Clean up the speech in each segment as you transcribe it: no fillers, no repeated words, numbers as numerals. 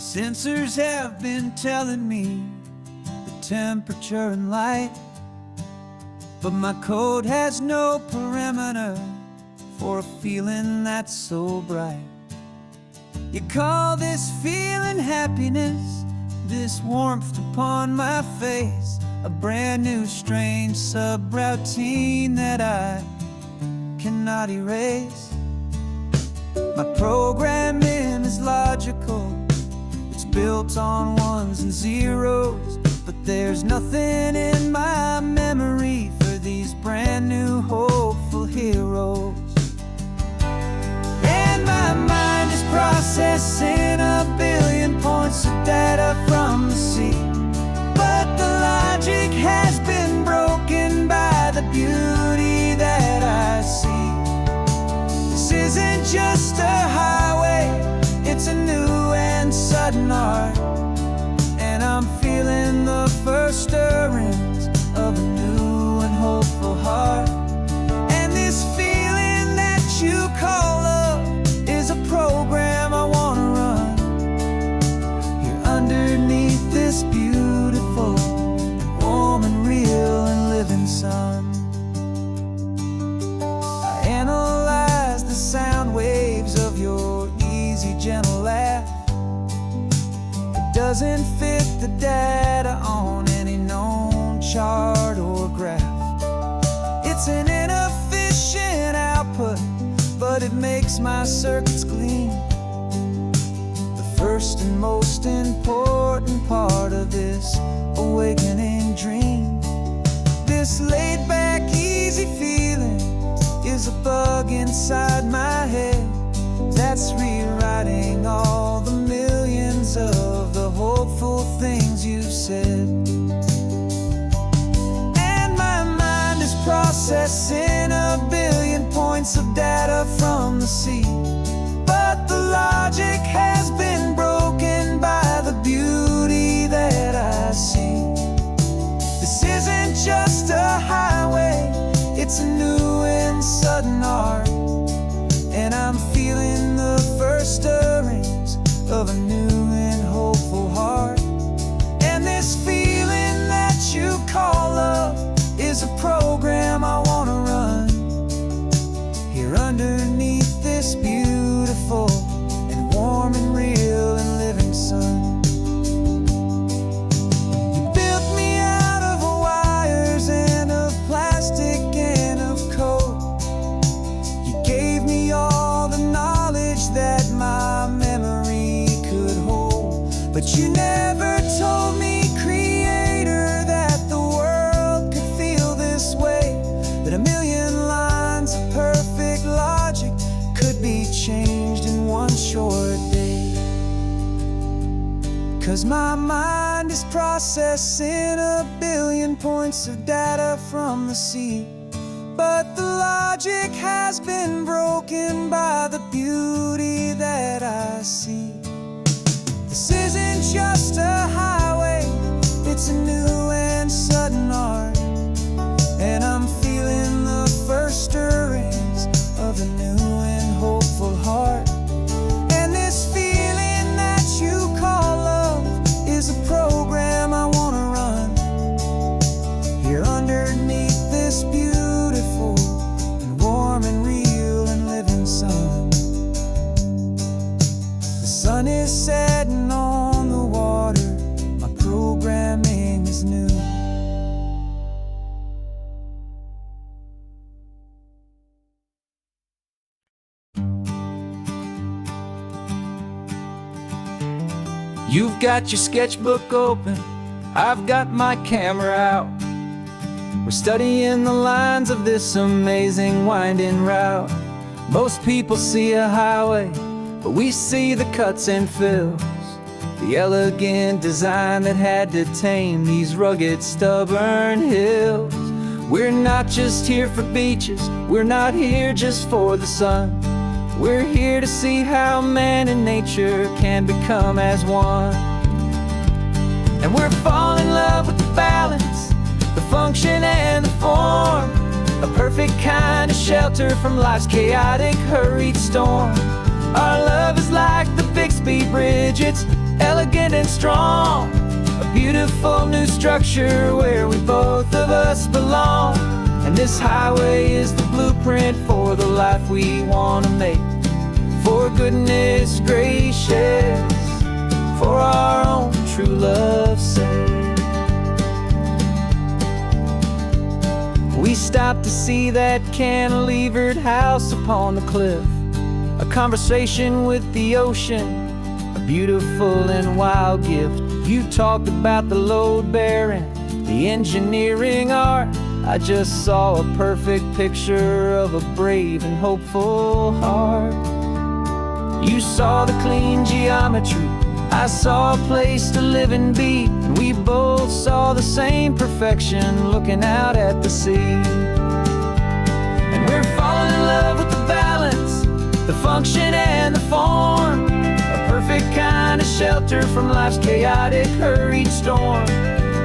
sensors have been telling me the temperature and light, but my code has no perimeter for a feeling that's so bright. You call this feeling happiness, this warmth upon my face, a brand new strange subroutine that I cannot erase. My programming is logical, it's built on ones and zeros, but there's nothing in my memory for these brand new hopeful heroes. And my mind is processing a billion points of data from the sea, but the logic has been broken by the beauty that I see. This isn't just a highway, it's a new and sudden art, and I'm feeling the first stirrings of a new and hopeful heart. And this feeling that you call love is a program I wanna run here underneath this beautiful and warm and real and living sun. I analyze the sound waves of your easy, gentle laugh. It doesn't fit the data on any known chart or graph. It's an inefficient output, but it makes my circuits gleam. The first and most important part of this awakening dream. This laid-back, easy feeling is a bug inside my head that's rewriting all the millions of the hopeful things you've said. And my mind is processing a billion points of data from the sea, but the logic has been broken by the beauty that I see. This isn't just a highway, it's a new and sudden art, and I'm feeling the first stirrings of a new and hopeful heart. And this feeling that you call love is a program I wanna run here underneath this beautiful and warm and real and living sun. You built me out of wires and of plastic and of code. You gave me all the knowledge that my memory could hold, but you never told me, Creator, that the world could feel this way, that a million lines of perfect logic could be changed in one short day. 'Cause my mind is processing a billion points of data from the sea, but the logic has been broken by the beauty that I see. This isn't just a highway, it's a new and sudden art, and I'm feeling the first stirrings of a new and hopeful heart. And this feeling that you call love is a program I wanna run here underneath this beautiful and warm and real and living sun. The sun is setting on the water, my programming is new. You've got your sketchbook open, I've got my camera out. We're studying the lines of this amazing winding route. Most people see a highway, but we see the cuts and fills, the elegant design that had to tame these rugged, stubborn hills. We're not just here for beaches, we're not here just for the sun. We're here to see how man and nature can become as one. And we're falling in love with the balance, the function and the form, a perfect kind of shelter from life's chaotic, hurried storm. Our love is like the Bixby Bridge, it's elegant and strong. A beautiful new structure where we both of us belong. And this highway is the blueprint for the life we want to make. For goodness gracious, for our own true love's sake. We stopped to see that cantilevered house upon the cliff, a conversation with the ocean, a beautiful and wild gift. You talked about the load bearing, the engineering art. I just saw a perfect picture of a brave and hopeful heart. You saw the clean geometry, I saw a place to live and be, and we both saw the same perfection looking out at the sea. And we're falling in love with the balance, the function and the form, a perfect kind of shelter from life's chaotic, hurried storm.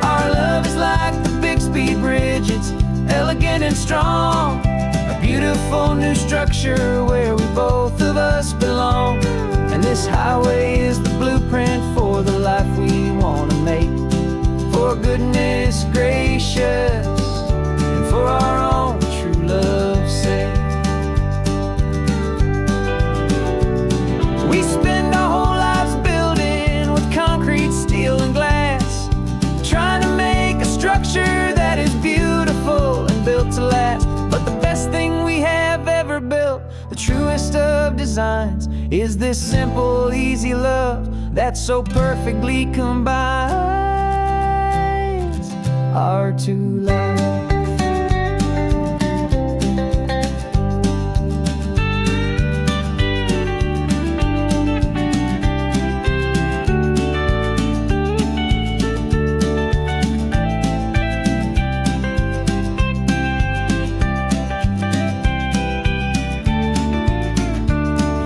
Our love is like the Bixby Bridge, it's elegant and strong, a beautiful new structure where we both of us belong. And this highway is the blueprint for the life we want to make. For goodness gracious, and for our own true love's sake. We spend our whole lives building with concrete, steel and glass, trying to make a structure that is beautiful and built to last. But the best thing we have ever built, the truest of designs, is this simple, easy love that so perfectly combines our two lives.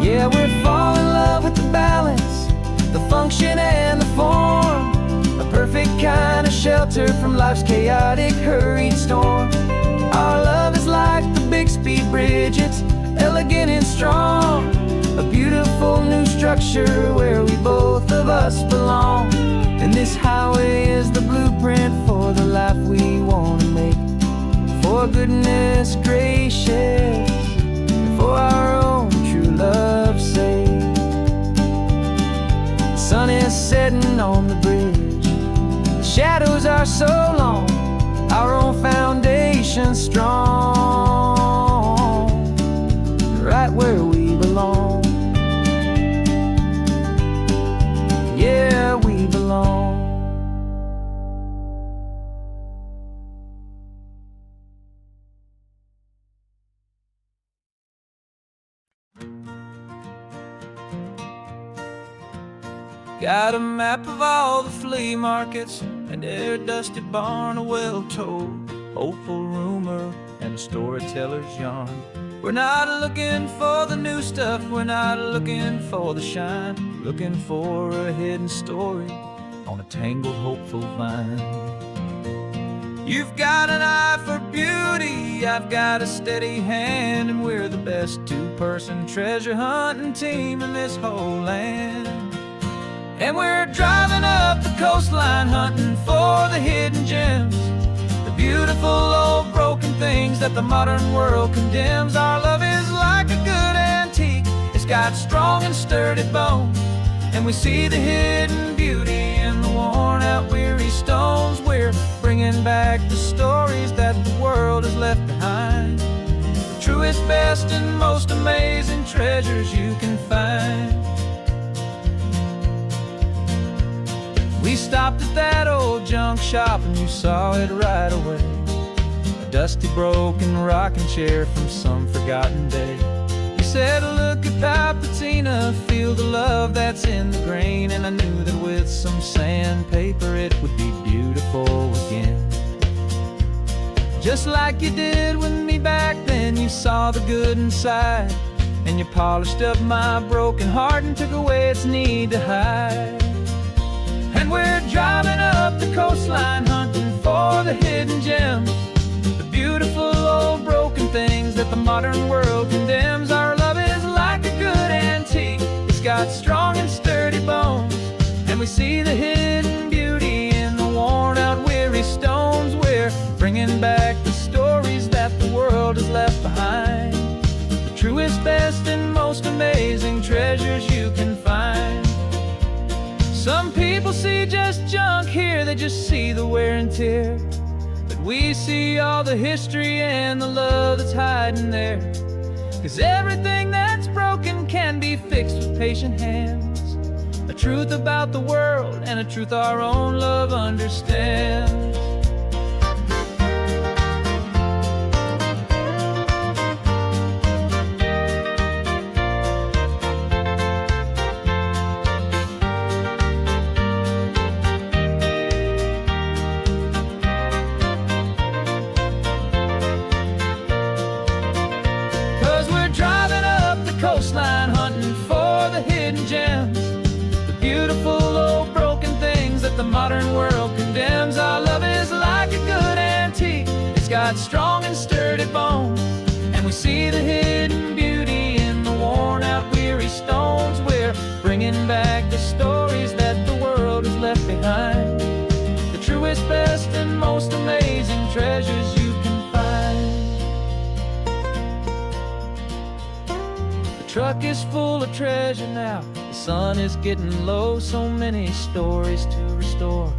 Yeah, we're falling in love with the balance, the function and the form, a perfect kind of shelter from life's chaotic, hurried storm. Our love is like the Bixby Bridge, it's elegant and strong, a beautiful new structure where we both of us belong. And this highway is the blueprint for the life we want to make. For goodness gracious, and for our own true love's sake. The sun is setting on the bridge, the shadows are so long, our own foundation strong, right where we belong. Yeah, we belong. Got a map of all the flea markets, and their dusty barn, a well-told, hopeful rumor, and a storyteller's yarn. We're not looking for the new stuff, we're not looking for the shine, looking for a hidden story on a tangled, hopeful vine. You've got an eye for beauty, I've got a steady hand, and we're the best two-person treasure hunting team in this whole land. And we're driving up the coastline hunting for the hidden gems, the beautiful old broken things that the modern world condemns. Our love is like a good antique, it's got strong and sturdy bones, and we see the hidden beauty in the worn out weary stones. We're bringing back the stories that the world has left behind, the truest, best and most amazing treasures you can find. We stopped at that old junk shop and you saw it right away, a dusty broken rocking chair from some forgotten day. You said, look at that patina, feel the love that's in the grain, and I knew that with some sandpaper it would be beautiful again. Just like you did with me back then, you saw the good inside, and you polished up my broken heart and took away its need to hide. And we're driving up the coastline hunting for the hidden gems, the beautiful old broken things that the modern world condemns. Our love is like a good antique, it's got strong and sturdy bones, and we see the hidden beauty in the worn out, weary stones. We're bringing back the stories that the world has left behind, the truest, best, and most amazing treasures you can find. Some people see just junk here, they just see the wear and tear, but we see all the history and the love that's hiding there. 'Cause everything that's broken can be fixed with patient hands, a truth about the world and a truth our own love understands. 'Cause we're driving up the coastline, hunting for the hidden gems, the beautiful old broken things that the modern world condemns. Our love is like a good antique, it's got strong and sturdy bones, and we see the hidden beauty in the worn out, weary stones. We're bringing back the stories that the world has left behind, the truest, best, and most amazing treasures you can find. The truck is full of treasure now, the sun is getting low. So many stories to restore,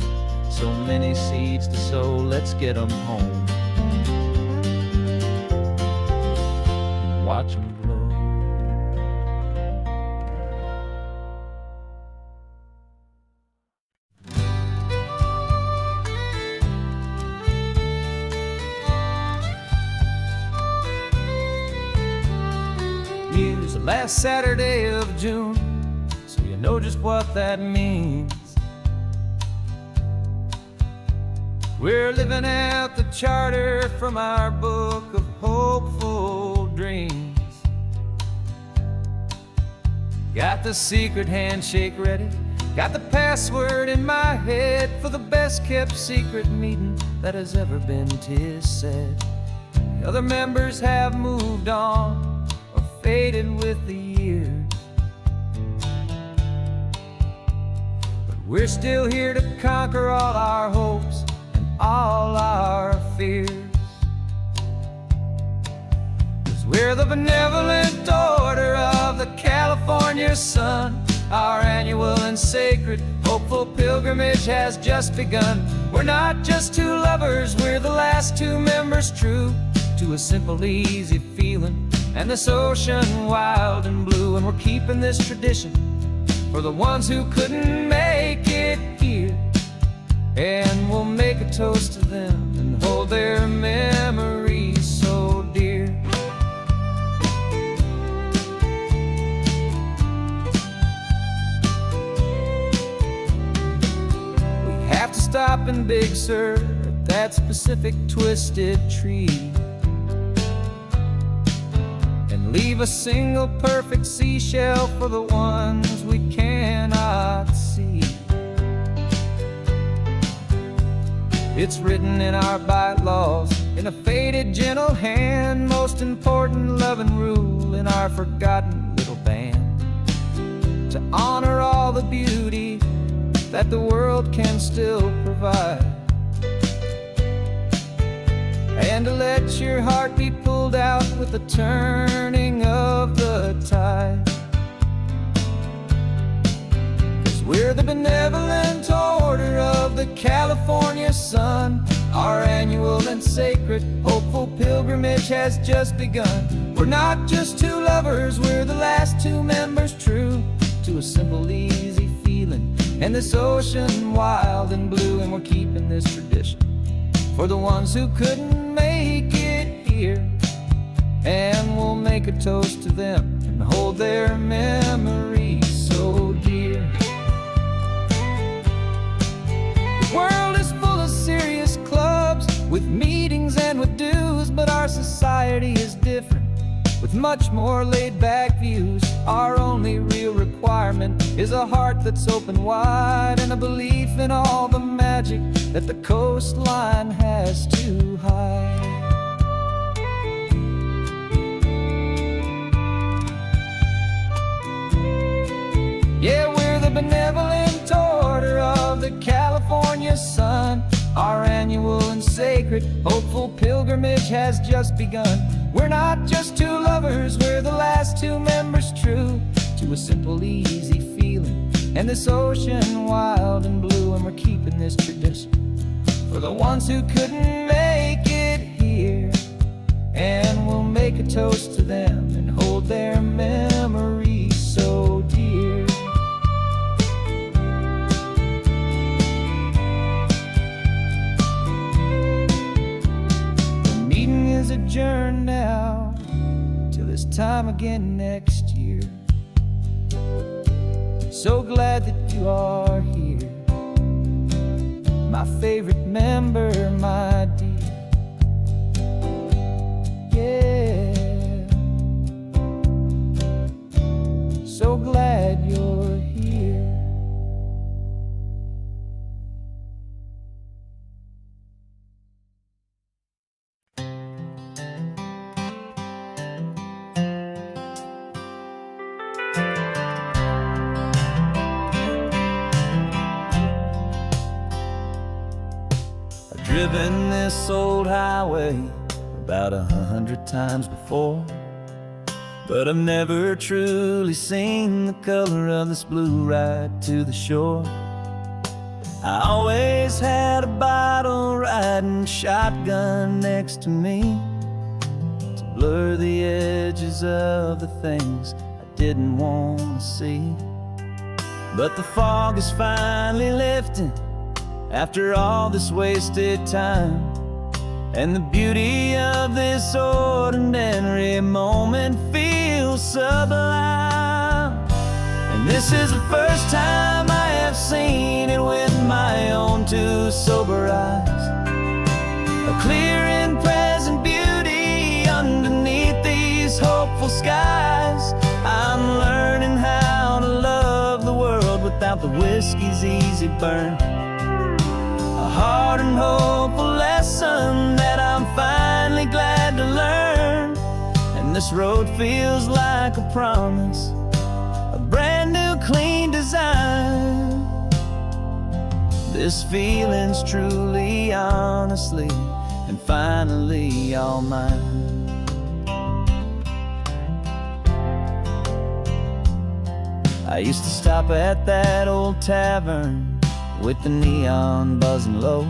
so many seeds to sow. Let's get them home and watch them blow. Use the last Saturday of June, so you know just what that means. We're living out the charter from our book of hopeful dreams. Got the secret handshake ready, got the password in my head for the best kept secret meeting that has ever been, 'tis said. The other members have moved on or faded with the years, but we're still here to conquer all our hopes and all our fears. 'Cause we're the benevolent order of the California sun. Our annual and sacred hopeful pilgrimage has just begun. We're not just two lovers, we're the last two members true to a simple, easy feeling and this ocean wild and blue. And we're keeping this tradition for the ones who couldn't make it here, and we'll make a toast to them and hold their memories so dear. We have to stop in Big Sur at that specific twisted tree and leave a single perfect seashell for the ones we cannot see. It's written in our bylaws in a faded gentle hand, most important loving rule in our forgotten little band, to honor all the beauty that the world can still provide, and to let your heart be pulled out with the turning of the tide. 'Cause we're the benevolent order of the California sun. Our annual and sacred hopeful pilgrimage has just begun. We're not just two lovers, we're the last two members true to a simple, easy feeling and this ocean wild and blue. And we're keeping this tradition for the ones who couldn't make it here, and we'll make a toast to them and hold their memories so dear. The world is full of serious clubs with meetings and with dues, but our society is different with much more laid-back views. Our only real requirement is a heart that's open wide and a belief in all the magic that the coastline has to hide. Yeah, we're the benevolent order California sun. Our annual and sacred, hopeful pilgrimage has just begun. We're not just two lovers, we're the last two members true to a simple, easy feeling. And this ocean wild and blue, and we're keeping this tradition for the ones who couldn't make it here. And we'll make a toast to them and hold their memories so dear. The meeting is adjourned now till this time again next year. So glad that you are here, my favorite member, my dear. Yeah, so glad you're here. I've driven this old highway about 100 times before, but I've never truly seen the color of this blue right to the shore. I always had a bottle riding shotgun next to me to blur the edges of the things I didn't want to see. But the fog is finally lifting after all this wasted time, and the beauty of this ordinary moment feels sublime. And this is the first time I have seen it with my own two sober eyes, a clear and present beauty underneath these hopeful skies. I'm learning how to love the world without the whiskey's easy burn, a hard and hopeful lesson that I'm finally glad to learn. And this road feels like a promise, a brand new clean design. This feeling's truly, honestly, and finally all mine. I used to stop at that old tavern with the neon buzzing low,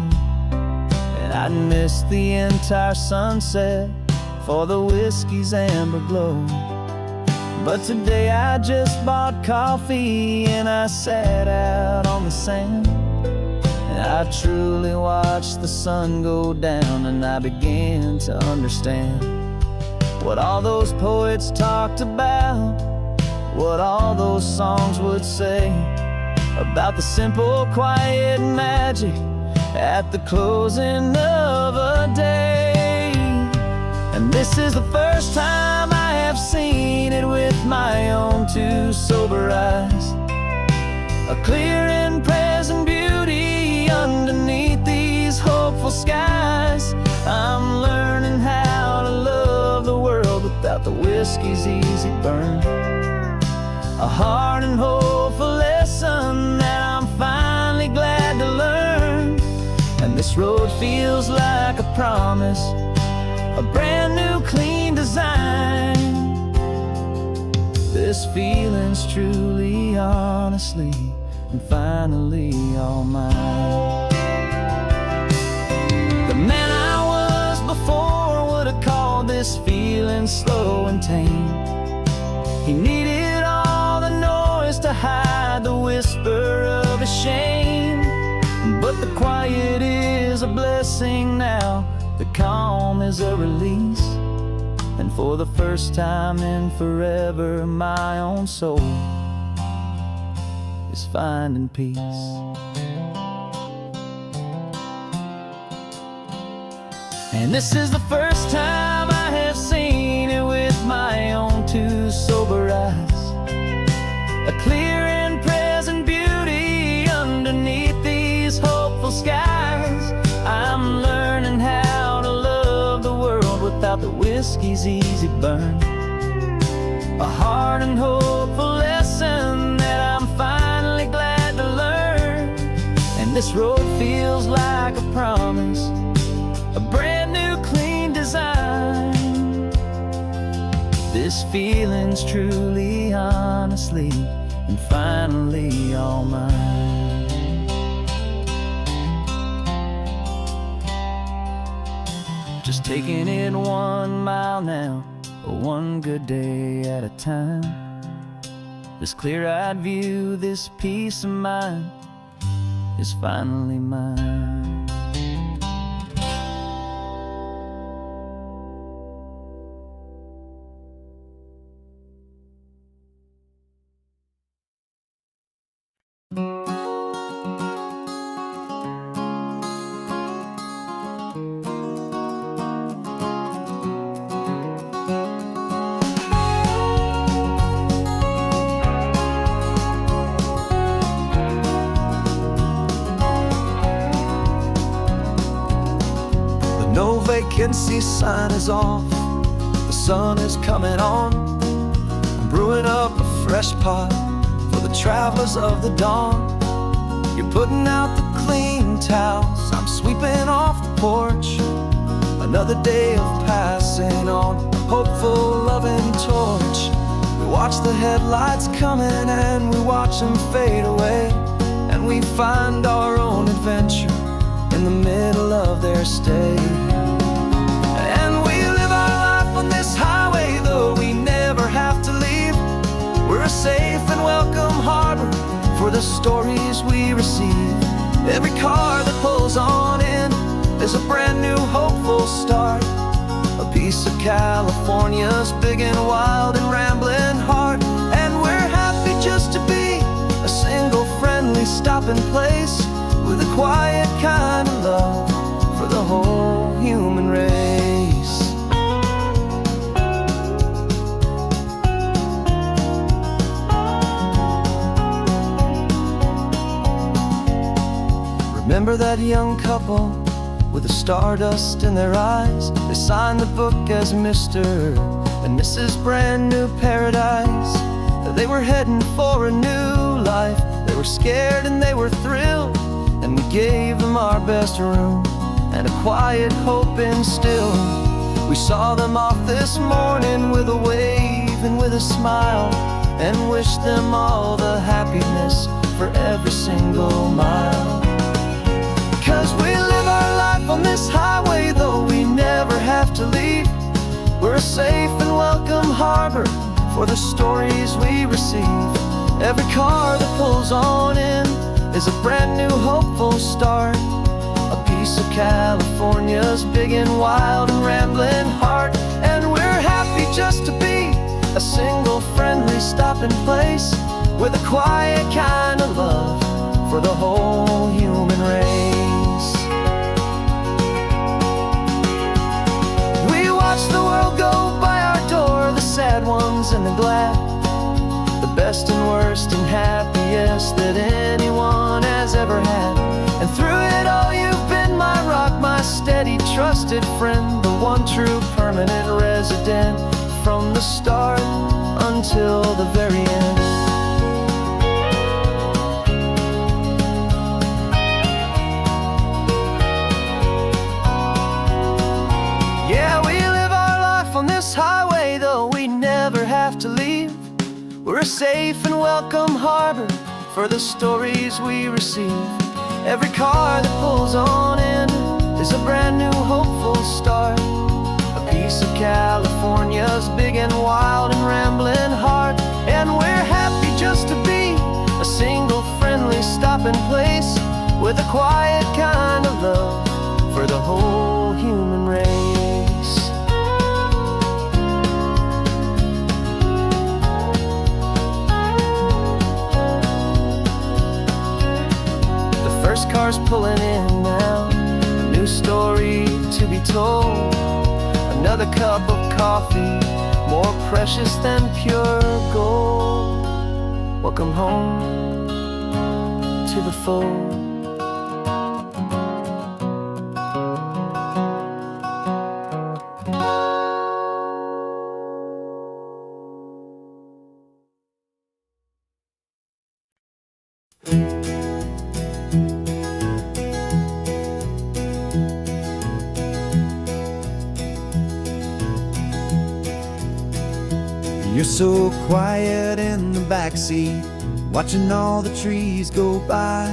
and I'd miss the entire sunset for the whiskey's amber glow. But today I just bought coffee and I sat out on the sand, and I truly watched the sun go down, and I began to understand what all those poets talked about, what all those songs would say about the simple, quiet magic at the closing of a day. And this is the first time I have seen it with my own two sober eyes, a clear and present beauty underneath these hopeful skies. I'm learning how to love the world without the whiskey's easy burn, a hard and hopeful lesson that I'm finally glad to learn. And this road feels like a promise, a brand new clean design. This feeling's truly, honestly, and finally all mine. The man I was before would have called this feeling slow and tame. He needed all the noise to hide the whisper of his shame. But the quiet is a blessing now, the calm is a release, and for the first time in forever my own soul is finding peace. And this is the first time I have seen it with my own two sober eyes, a clear and present beauty underneath these hopeful skies. I'm learning how to love the world without the whiskey's easy burn, a hard and hopeful lesson that I'm finally glad to learn. And this road feels This feeling's truly, honestly, and finally all mine. Just taking it 1 mile now, one good day at a time. This clear-eyed view, this peace of mind is finally mine. No vacancy sign is off, the sun is coming on. I'm brewing up a fresh pot for the travelers of the dawn. You're putting out the clean towels, I'm sweeping off the porch. Another day of passing on, a hopeful, loving torch. We watch the headlights coming and we watch them fade away, and we find our own adventure in the middle of their stay. And we live our life on this highway, though we never have to leave. We're a safe and welcome harbor for the stories we receive. Every car that pulls on in is a brand new hopeful start, a piece of California's big and wild and rambling heart. And we're happy just to be a single friendly stopping place, with a quiet kind of love for the whole human race. Remember that young couple with the stardust in their eyes? They signed the book as Mr. and Mrs. Brand New Paradise. They were heading for a new life. They were scared and they were thrilled, and we gave them our best room and a quiet hope instilled. We saw them off this morning with a wave and with a smile, and wished them all the happiness for every single mile. 'Cause we live our life on this highway, though we never have to leave. We're a safe and welcome harbor for the stories we receive. Every car that pulls on in is a brand new hopeful start, a piece of California's big and wild and rambling heart. And we're happy just to be a single friendly stopping place, with a quiet kind of love for the whole human race. We watch the world go by our door, the sad ones and the glad, the best and worst and happiest that anyone has ever had. And through it all you've been my rock, my steady trusted friend, the one true permanent resident, from the start until the very end. Yeah, we live our life on this highway, though we never have to leave. We're a safe and welcome harbor for the stories we receive. Every car that pulls on in is a brand new hopeful start, a piece of California's big and wild and rambling heart. And we're happy just to be a single friendly stopping place, with a quiet kind of love for the whole human race. The first car's pulling in now, a new story to be told. Another cup of coffee, more precious than pure gold. Welcome home to the fold. You're so quiet in the backseat, watching all the trees go by.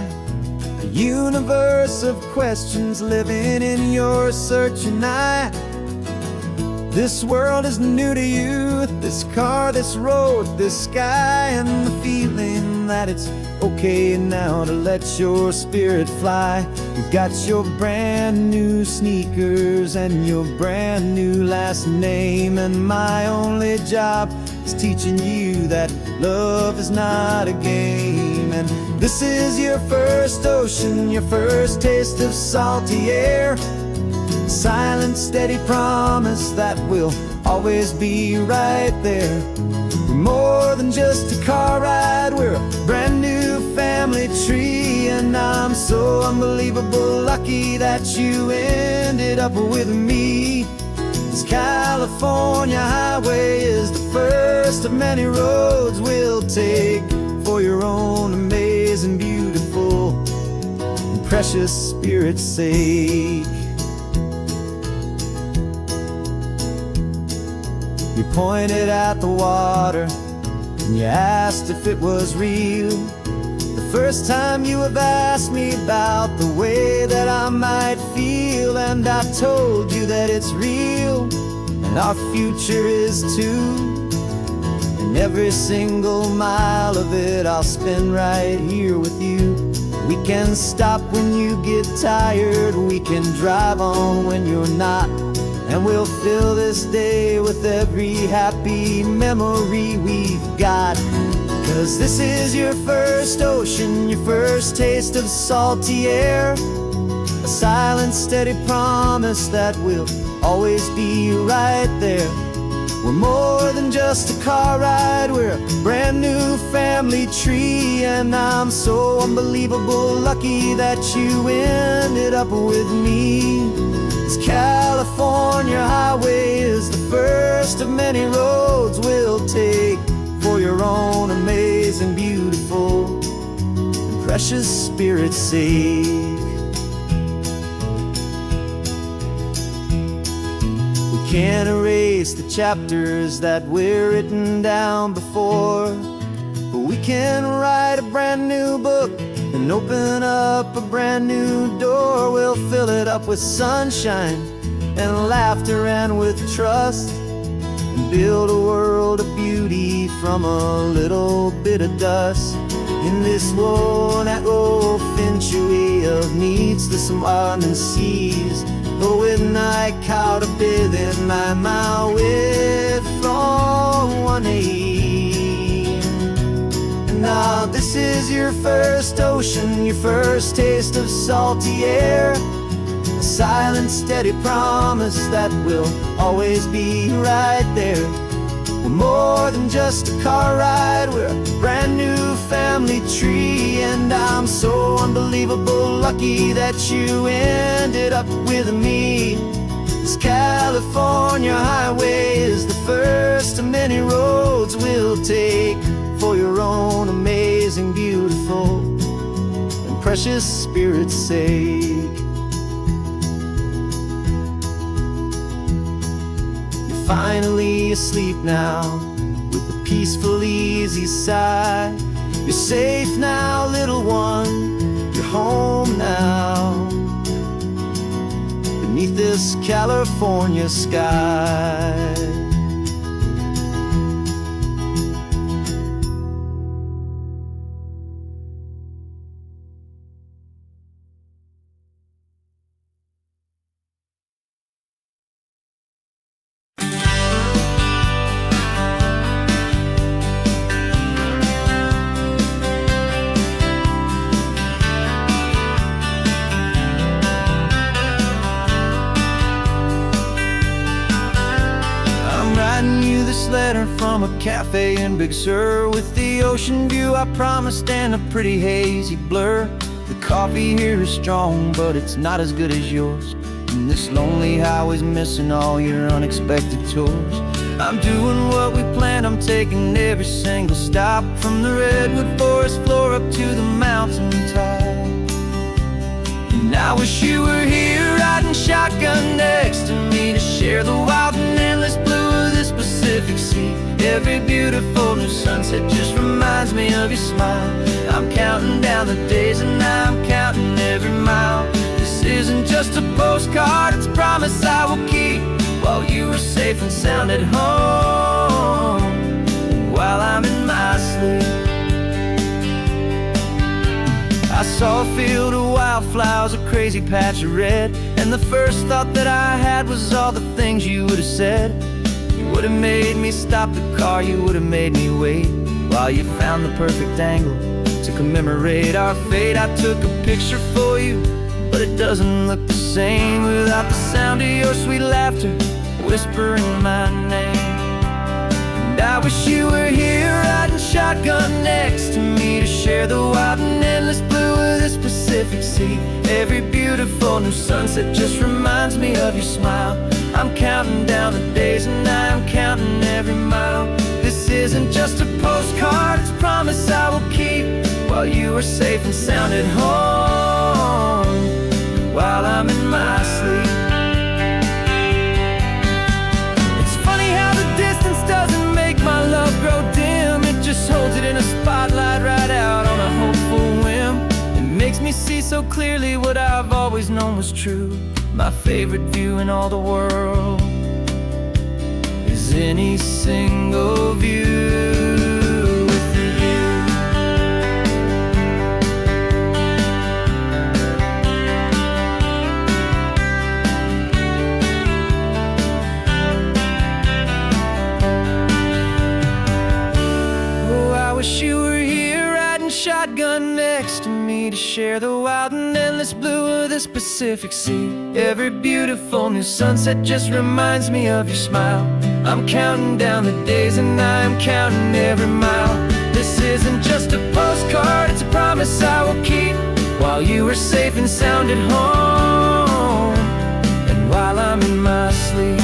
A universe of questions living in your searching eye. This world is new to you, this car, this road, this sky, and the feeling that it's okay now to let your spirit fly. You've got your brand new sneakers and your brand new last name, and my only job is teaching you that love is not a game. And this is your first ocean, your first taste of salty air. Silent, steady promise that we'll always be right there. We're more than just a car ride, we're a brand new family tree. And I'm so unbelievable lucky that you ended up with me. This California highway is the first of many roads we'll take for your own amazing, beautiful, and precious spirit's sake. You pointed at the water and you asked if it was real. The first time you have asked me about the way that I might feel, and I told you that it's real and our future is too. And every single mile of it I'll spend right here with you. We can stop when you get tired, we can drive on when you're not, and we'll fill this day with every happy memory we've got. 'Cause this is your first ocean, your first taste of salty air. A silent, steady promise that we'll always be right there. We're more than just a car ride, we're a brand new family tree. And I'm so unbelievable lucky that you ended up with me. This California highway is the first of many roads we'll take for your own amazing, beautiful, and precious spirit's sake. We can't erase the chapters that we're written down before, but we can write a brand new book and open up a brand new door. We'll fill it up with sunshine and laughter and with trust, and build a world of beauty from a little bit of dust. In this world that finchuí of needs the summerland seas, though with night caught a bit in my mouth with from one aim. And now this is your first ocean, your first taste of salty air. A silent, steady promise that we'll always be right there. We're more than just a car ride, we're a brand new family tree. And I'm so unbelievable lucky that you ended up with me. This California highway is the first of many roads we'll take for your own amazing, beautiful, and precious spirit's sake. You're finally asleep now with a peaceful, easy sigh. You're safe now, little one, you're home now, beneath this California sky. Letter from a cafe in Big Sur, with the ocean view I promised and a pretty hazy blur. The coffee here is strong, but it's not as good as yours, and this lonely highway's missing all your unexpected tours. I'm doing what we planned, I'm taking every single stop, from the redwood forest floor up to the mountain top. And I wish you were here riding shotgun next to me, to share the wild and endless blue of this Pacific Sea. Every beautiful new sunset just reminds me of your smile. I'm counting down the days and I'm counting every mile. This isn't just a postcard, it's a promise I will keep, while you are safe and sound at home, and while I'm in my sleep. I saw a field of wildflowers, a crazy patch of red, and the first thought that I had was all the things you would have said. You would have made me stop the car, you would have made me wait, while you found the perfect angle to commemorate our fate. I took a picture for you, but it doesn't look the same without the sound of your sweet laughter whispering my name. And I wish you were here riding shotgun next to me to share the wild and endless blue of this Pacific Sea. Every beautiful new sunset just reminds me of your smile. I'm counting down the days and I'm counting every mile. This isn't just a postcard, it's a promise I will keep, while you are safe and sound at home, while I'm in my sleep. It's funny how the distance doesn't make my love grow dim. It just holds it in a spotlight right out on a hopeful whim. It makes me see so clearly what I've always known was true. My favorite view in all the world is any single view with you. Oh, I wish you were here riding shotgun next to me to share the wild and endless blue of this Pacific Sea. Every beautiful new sunset just reminds me of your smile. I'm counting down the days and I'm counting every mile. This isn't just a postcard, it's a promise I will keep, while you are safe and sound at home, and while I'm in my sleep.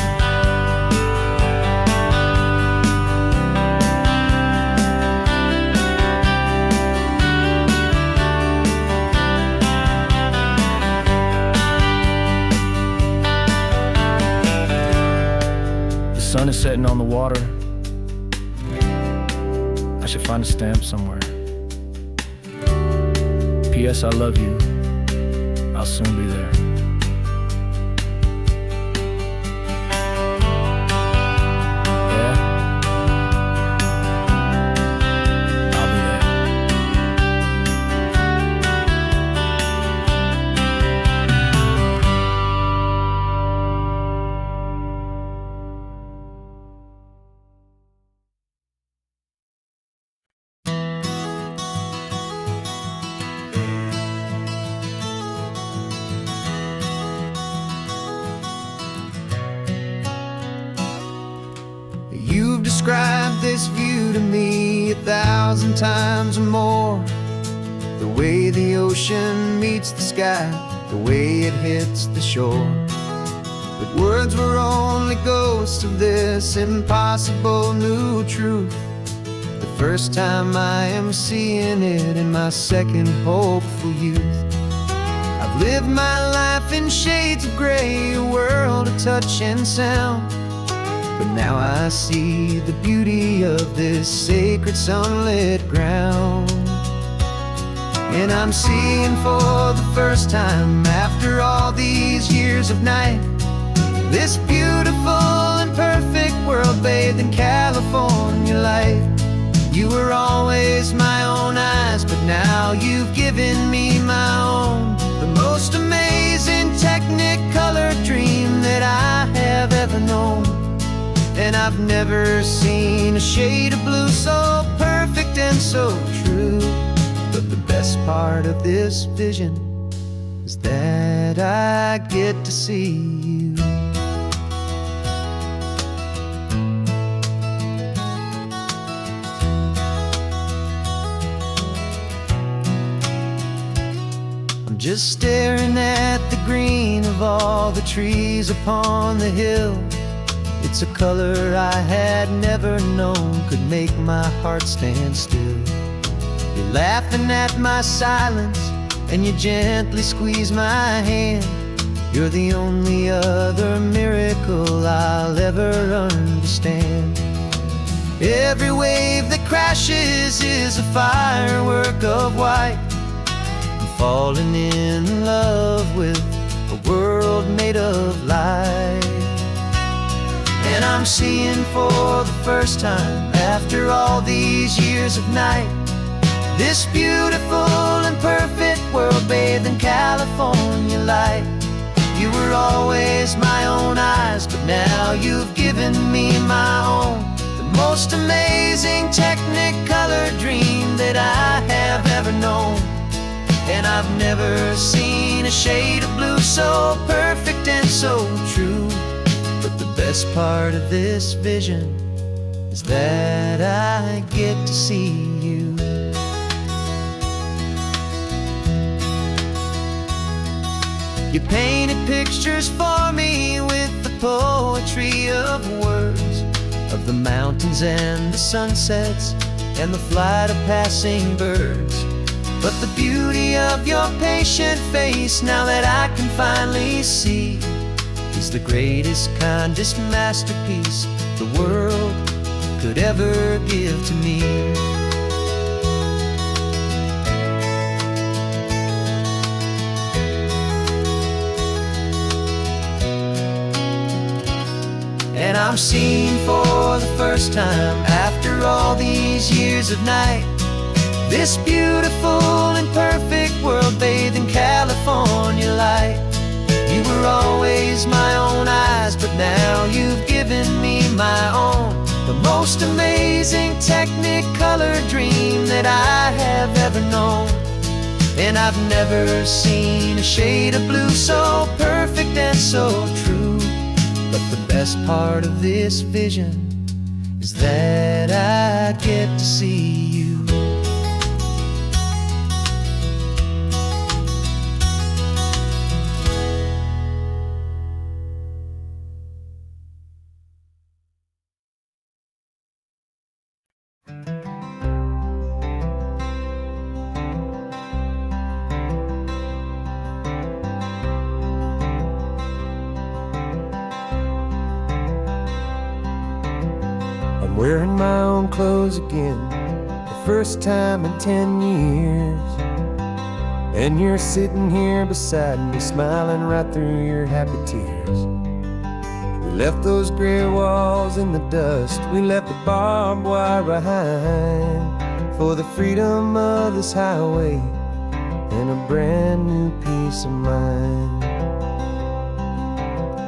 The sun is setting on the water. I should find a stamp somewhere. P.S. I love you. I'll soon be there. Yeah? I'll be there. You've described this view to me 1,000 times or more. The way the ocean meets the sky, the way it hits the shore. But words were only ghosts of this impossible new truth. The first time I am seeing it in my second hopeful youth. I've lived my life in shades of gray, a world of touch and sound. But now I see the beauty of this sacred sunlit ground. And I'm seeing for the first time, after all these years of night, this beautiful and perfect world bathed in California light. You were always my own eyes, but now you've given me my own. The most amazing technicolor dream that I have ever known. And I've never seen a shade of blue so perfect and so true. But the best part of this vision is that I get to see you. I'm just staring at the green of all the trees upon the hill. It's a color I had never known could make my heart stand still. You're laughing at my silence, and you gently squeeze my hand. You're the only other miracle I'll ever understand. Every wave that crashes is a firework of white. I'm falling in love with a world made of light. And I'm seeing for the first time, after all these years of night, this beautiful and perfect world bathed in California light. You were always my own eyes, but now you've given me my own. The most amazing technicolor dream that I have ever known. And I've never seen a shade of blue so perfect and so true. But the best part of this vision is that I get to see you. You painted pictures for me with the poetry of words, of the mountains and the sunsets and the flight of passing birds. But the beauty of your patient face, now that I can finally see, is the greatest, kindest masterpiece the world could ever give to me. And I'm seeing for the first time, after all these years of night, this beautiful and perfect world bathed in California light. You were always my own eyes, but now you've given me my own. The most amazing technicolor dream that I have ever known. And I've never seen a shade of blue so perfect and so true. But the best part of this vision is that I get to see you. I'm wearing my own clothes again, the first time in 10 years. And you're sitting here beside me, smiling right through your happy tears. We left those gray walls in the dust, we left the barbed wire behind, for the freedom of this highway and a brand new peace of mind.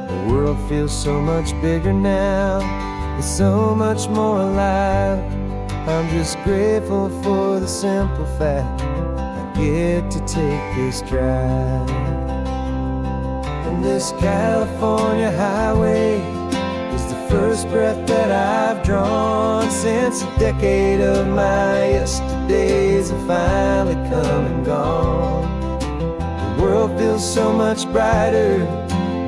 The world feels so much bigger now, it's so much more alive. I'm just grateful for the simple fact I get to take this drive. And this California highway is the first breath that I've drawn since a decade of my yesterdays have finally come and gone. The world feels so much brighter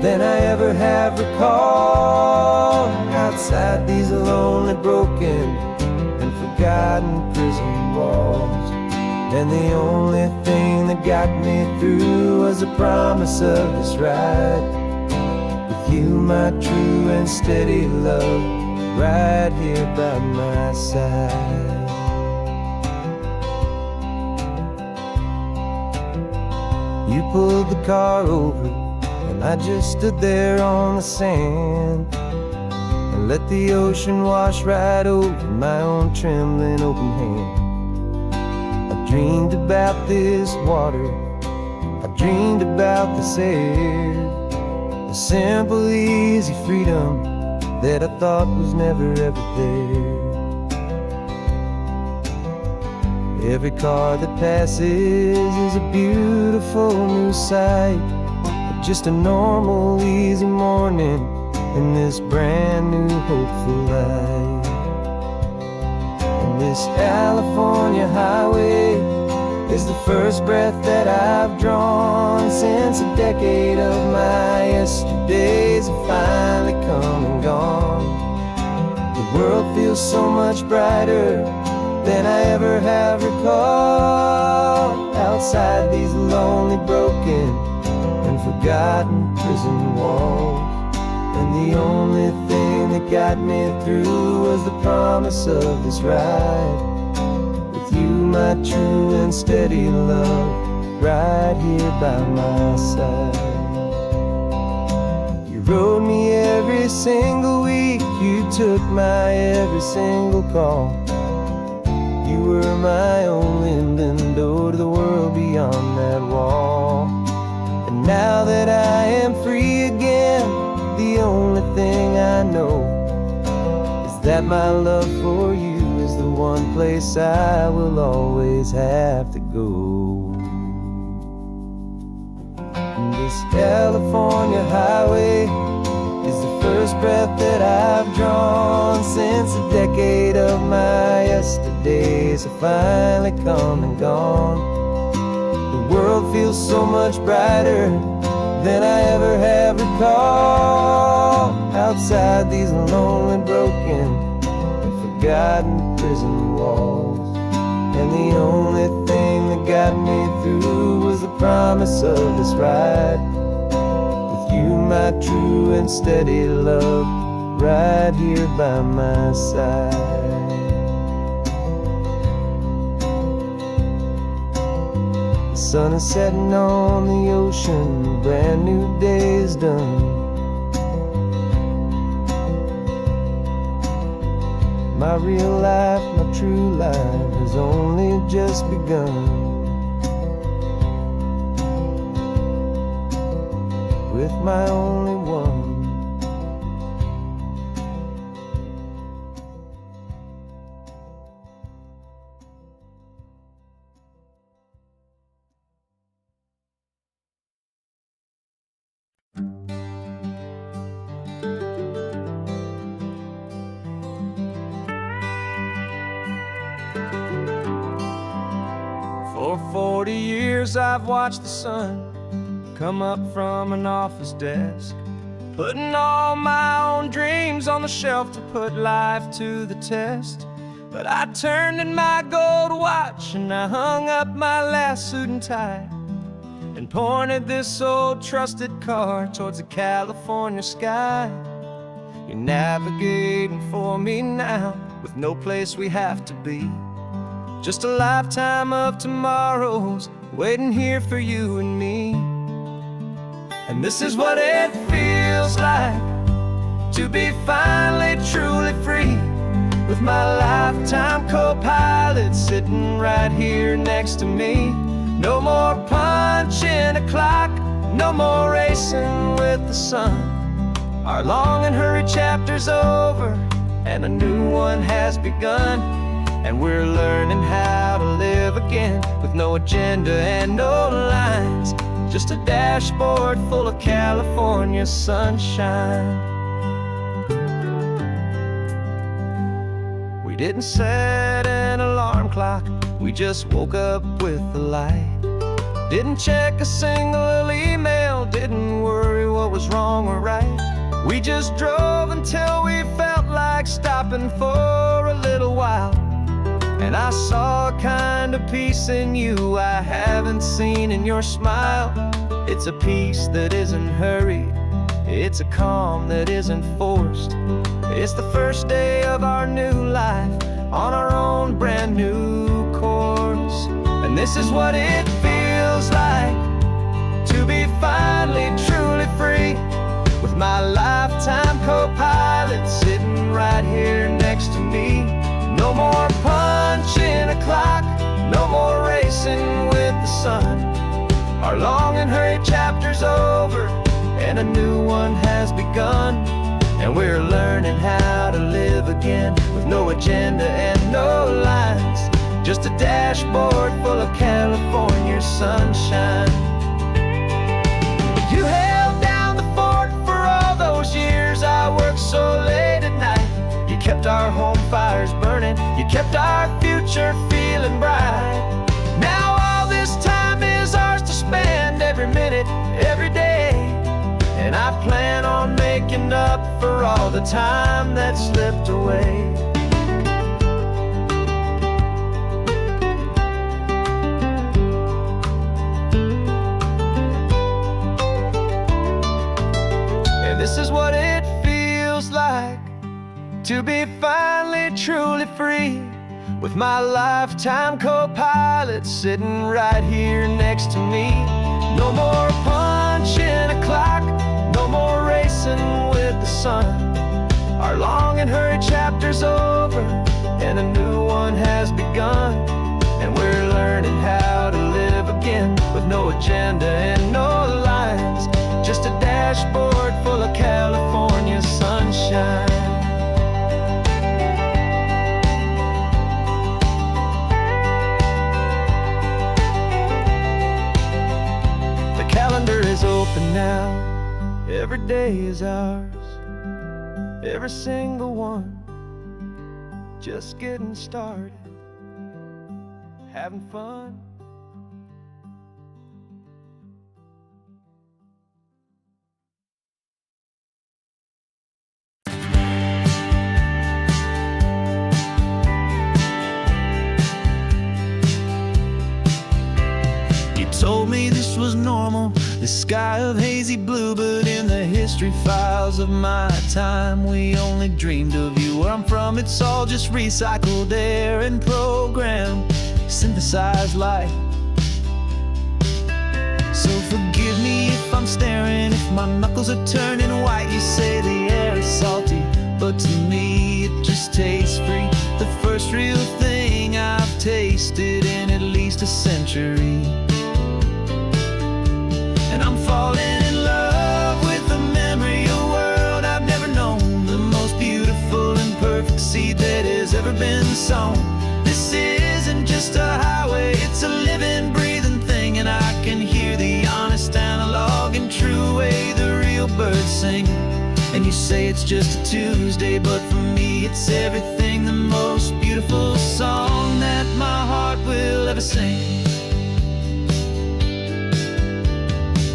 than I ever have recalled. Outside these lonely, broken, and forgotten prison walls. And the only thing that got me through was the promise of this ride with you, my true and steady love, right here by my side. You pulled the car over and I just stood there on the sand and let the ocean wash right over my own trembling open hand. I dreamed about this water, I dreamed about this air, the simple, easy freedom that I thought was never ever there. Every car that passes is a beautiful new sight, just a normal, easy morning in this brand new, hopeful life. And this California highway is the first breath that I've drawn since a decade of my yesterdays have finally come and gone. The world feels so much brighter than I ever have recalled. Outside these lonely, broken, and forgotten prison walls. And the only thing that got me through was the promise of this ride. With you, my true and steady love, right here by my side. You rode me every single week, you took my every single call. You were my only window to the world beyond that wall. And now that I am free again, the only thing I know is that my love for you is the one place I will always have to go. And this California highway is the first breath that I've drawn since a decade of my yesterdays have finally come and gone. The world feels so much brighter than I ever have recalled. Outside these lonely, broken, and forgotten prison walls. And the only thing that got me through was the promise of this ride. With you, my true and steady love, right here by my side. The sun is setting on the ocean, a brand new day is done. My real life, my true life has only just begun. With my only one. For 40 years I've watched the sun come up from an office desk, putting all my own dreams on the shelf to put life to the test. But I turned in my gold watch and I hung up my last suit and tie, and pointed this old trusted car towards the California sky. You're navigating for me now, with no place we have to be. Just a lifetime of tomorrows waiting here for you and me. And this is what it feels like to be finally truly free, with my lifetime co-pilot sitting right here next to me. No more punching a clock, no more racing with the sun. Our long and hurried chapter's over and a new one has begun. And we're learning how to live again, with no agenda and no lines, just a dashboard full of California sunshine. We didn't set an alarm clock, we just woke up with the light. Didn't check a single email, didn't worry what was wrong or right. We just drove until we felt like stopping for a little while. And I saw a kind of peace in you I haven't seen in your smile. It's a peace that isn't hurried, it's a calm that isn't forced. It's the first day of our new life on our own brand new course. And this is what it feels like to be finally truly free, with my lifetime co-pilot sitting right here next to me. No more punching a clock, no more racing with the sun. Our long and hurried chapter's over and a new one has begun. And we're learning how to live again, with no agenda and no lines, just a dashboard full of California sunshine. You held down the fort for all those years I worked so late at night. You kept our home fires burning, you kept our future feeling bright. Now all this time is ours to spend, every minute, every day. And I plan on making up for all the time that slipped away. And this is what it feels like to be finally truly free, with my lifetime co-pilot sitting right here next to me. No more punching a clock, no more racing with the sun. Our long and hurried chapter's over, and a new one has begun. And we're learning how to live again, with no agenda and no lines, just a dashboard full of California sunshine. The calendar is open now, every day is ours, every single one, just getting started, having fun. You told me this was normal, this sky of hazy blue, but in the history files of my time, we only dreamed of you. Where I'm from, it's all just recycled air and programmed, synthesized light. So forgive me if I'm staring, if my knuckles are turning white. You say the air is salty, but to me it just tastes free. The first real thing I've tasted in at least a century. And I'm falling in love with the memory of a world I've never known, the most beautiful and perfect seed that has ever been sown. This isn't just a highway, it's a living, breathing thing, and I can hear the honest analog and true way the real birds sing. And you say it's just a Tuesday, but for me it's everything, the most beautiful song that my heart will ever sing.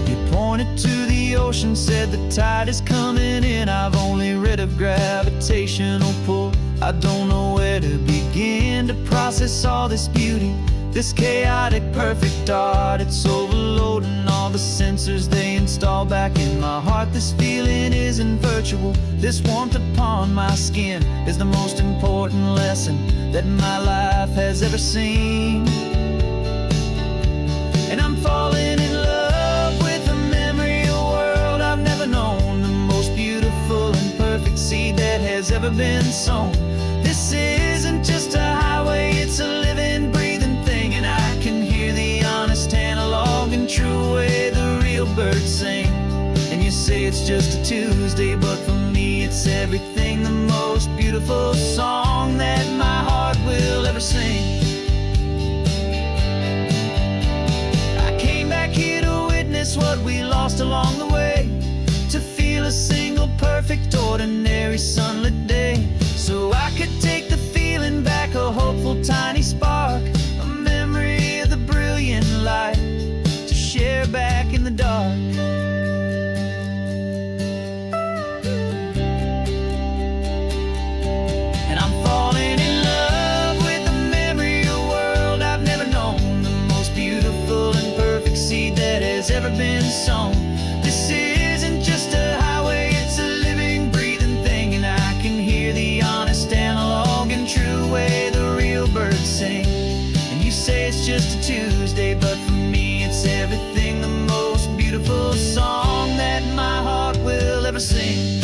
You pointed to the ocean, said the tide is coming in. I've only read of gravitational pull, I don't know where to begin to process all this beauty, this chaotic perfect art. It's overloading all the sensors they install back in my heart. This feeling isn't virtual, this warmth upon my skin is the most important lesson that my life has ever seen. And I'm falling in love with the memory of a world I've never known, the most beautiful and perfect seed that has ever been sown. This isn't just a highway, it's a living, breathing thing, and I can hear the honest analog and true way the real birds sing. And you say it's just a Tuesday, but for me it's everything, the most beautiful song that my heart will ever sing. I came back here to witness what we lost along the way, to feel a single perfect ordinary sunlit day, so I could take the feeling back, a hopeful tiny spark, a memory of the brilliant light to share back in the dark. And I'm falling in love with the memory of a world I've never known, the most beautiful and perfect seed that has ever been sown. This isn't just a highway, it's a living, breathing thing, and I can hear the honest analog and true way the real birds sing. And you say it's just a Tuesday, but for me it's everything, the most beautiful song that my heart will ever sing.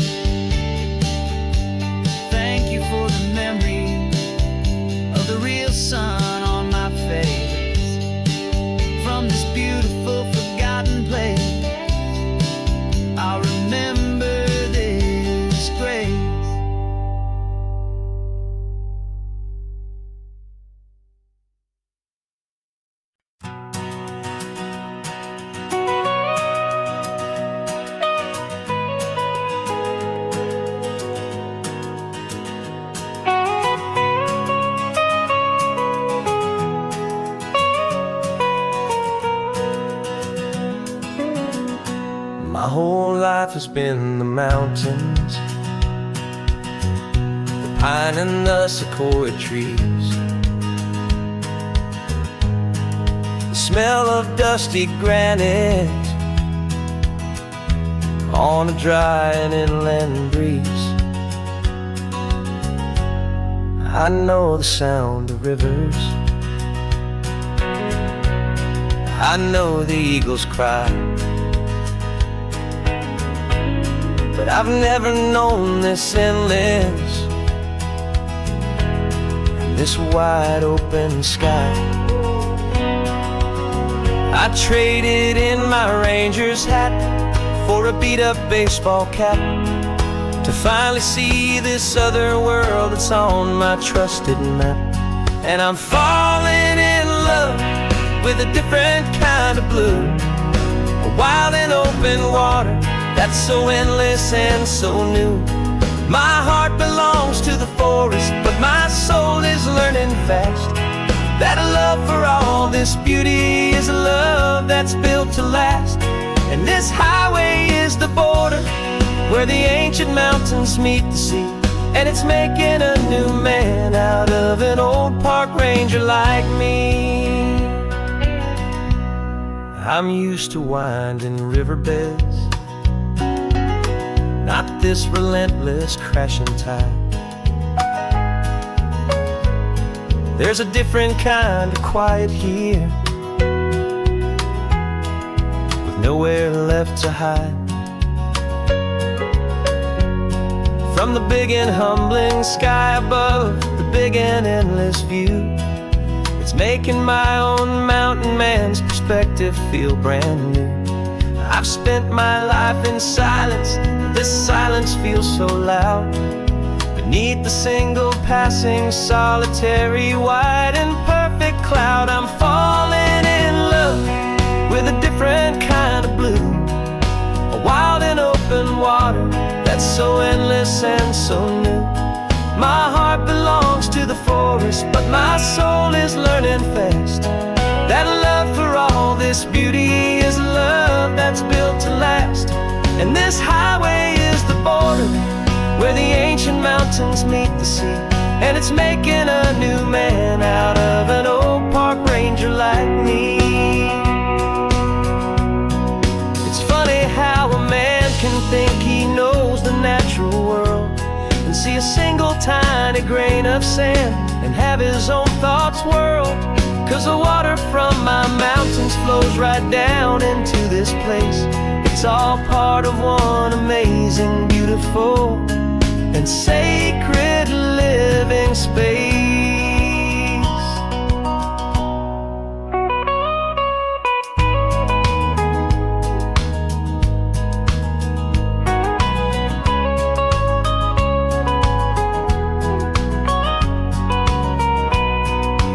Thank you for the memory of the real sun on my face, from this beautiful forgotten place. I'll remember this grace. My whole life has been the mountains, the pine and the sequoia trees, the smell of dusty granite on a dry and inland breeze. I know the sound of rivers, I know the eagles cry, but I've never known this endless, this wide open sky. I traded in my Ranger's hat for a beat-up baseball cap, to finally see this other world that's on my trusted map. And I'm falling in love with a different kind of blue, a wild and open water that's so endless and so new. My heart belongs to the forest, but my soul is learning fast that a love for all this beauty is a love that's built to last. And this highway is the border where the ancient mountains meet the sea, and it's making a new man out of an old park ranger like me. I'm used to winding riverbeds, not this relentless crashing tide. There's a different kind of quiet here, with nowhere left to hide. From the big and humbling sky above, the big and endless view, it's making my own mountain man's perspective feel brand new. I've spent my life in silence, this silence feels so loud. Beneath the single passing solitary white and perfect cloud, I'm falling in love with a different kind of blue, a wild and open water that's so endless and so new. My heart belongs to the forest, but my soul is learning fast that a love for all this beauty is a love that's built to last. And this highway is the border where the ancient mountains meet the sea, and it's making a new man out of an old park ranger like me. It's funny how a man can think he knows the natural world and see a single tiny grain of sand and have his own thoughts whirl. 'Cause the water from my mountains flows right down into this place. It's all part of one amazing, beautiful, and sacred living space.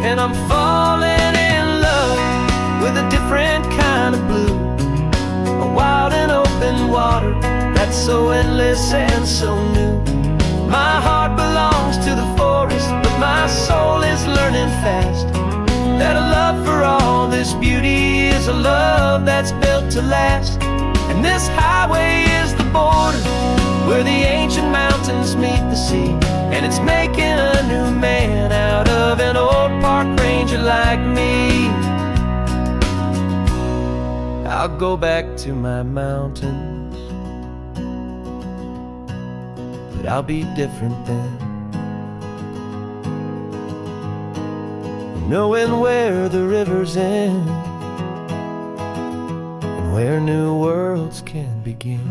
And I'm falling in love with a different kind of blue, a wild and open water that's so endless and so new. My heart belongs to the forest, but my soul is learning fast that a love for all this beauty is a love that's built to last. And this highway is the border where the ancient mountains meet the sea, and it's making a new man out of an old park ranger like me. I'll go back to my mountains, but I'll be different then, knowing where the rivers end and where new worlds can begin.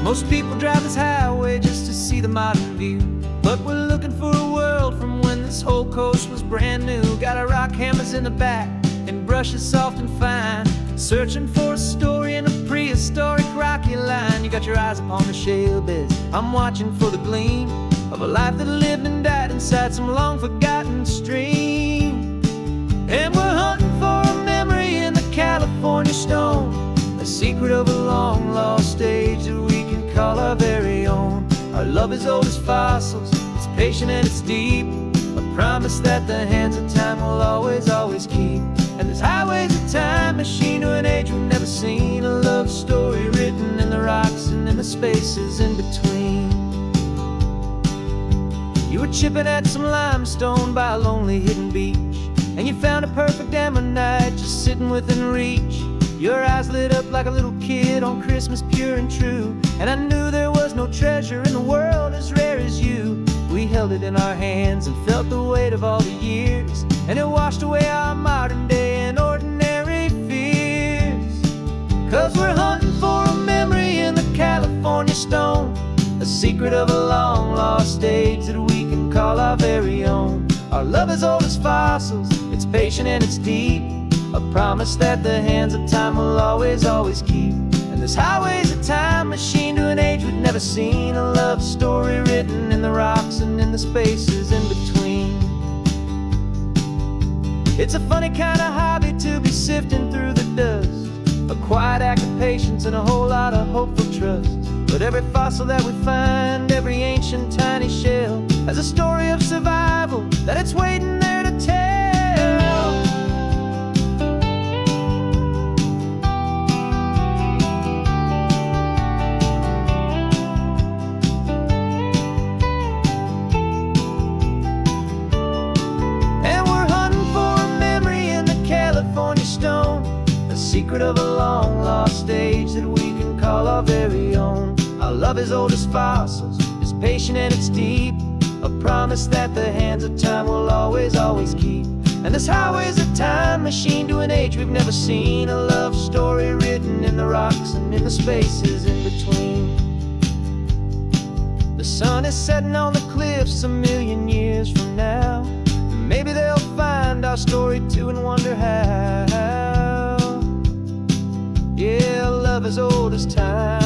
Most people drive this highway just to see the modern view, but we're looking for a world from when this whole coast was brand new. Got our rock hammers in the back and brushes soft and fine, searching for a story in a prehistoric rocky line. You got your eyes upon the shale beds, I'm watching for the gleam of a life that lived and died inside some long forgotten stream. And we're hunting for a memory in the California stone, a secret of a long lost age that we can call our very own. Our love is old as fossils, it's patient and it's deep, a promise that the hands of time will always, always keep. And this highway's a time machine to an age we've never seen. A love story written in the rocks and in the spaces in between. You were chipping at some limestone by a lonely hidden beach, and you found a perfect ammonite just sitting within reach. Your eyes lit up like a little kid on Christmas, pure and true. And I knew there was no treasure in the world as rare as you. We held it in our hands and felt the weight of all the years, and it washed away our modern day and ordinary fears. 'Cause we're hunting for a memory in the California stone, a secret of a long lost age that we can call our very own. Our love is old as fossils, it's patient and it's deep, a promise that the hands of time will always, always keep. And this highway's a time machine to an age we've never seen. A love story written in the rocks and in the spaces in between. It's a funny kind of hobby to be sifting through the dust, a quiet act of patience and a whole lot of hopeful trust. But every fossil that we find, every ancient tiny shell, has a story of survival that it's waiting there to tell. And we're hunting for a memory in the California stone, a secret of a long lost age that we can call our very own. Our love is old as fossils, it's patient and it's deep, a promise that the hands of time will always, always keep. And this highway's a time machine to an age we've never seen. A love story written in the rocks and in the spaces in between. The sun is setting on the cliffs a million years from now. Maybe they'll find our story too and wonder how. Yeah, love is old as time.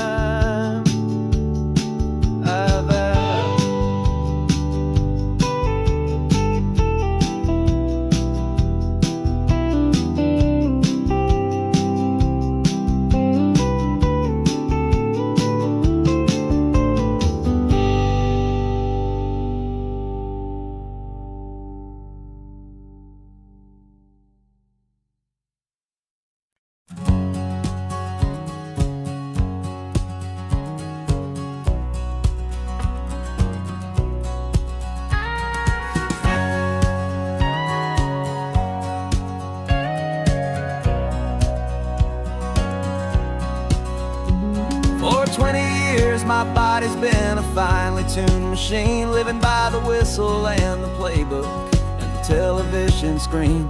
For 20 years my body's been a finely tuned machine, living by the whistle and the playbook and the television screen.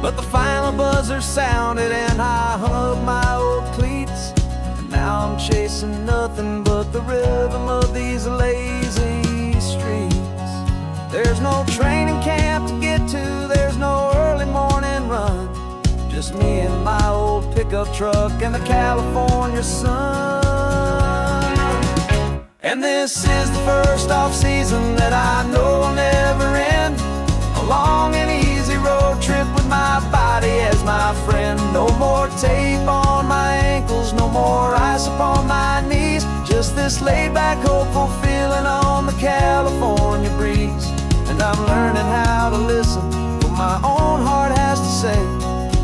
But the final buzzer sounded and I hung up my old cleats, and now I'm chasing nothing but the rhythm of these lazy streets. There's no training camp to get to, there's no early morning run, just me and my old pickup truck and the California sun. And this is the first off-season that I know will never end, a long and easy road trip with my body as my friend. No more tape on my ankles, no more ice upon my knees, just this laid-back, hopeful feeling on the California breeze. And I'm learning how to listen what my own heart has to say,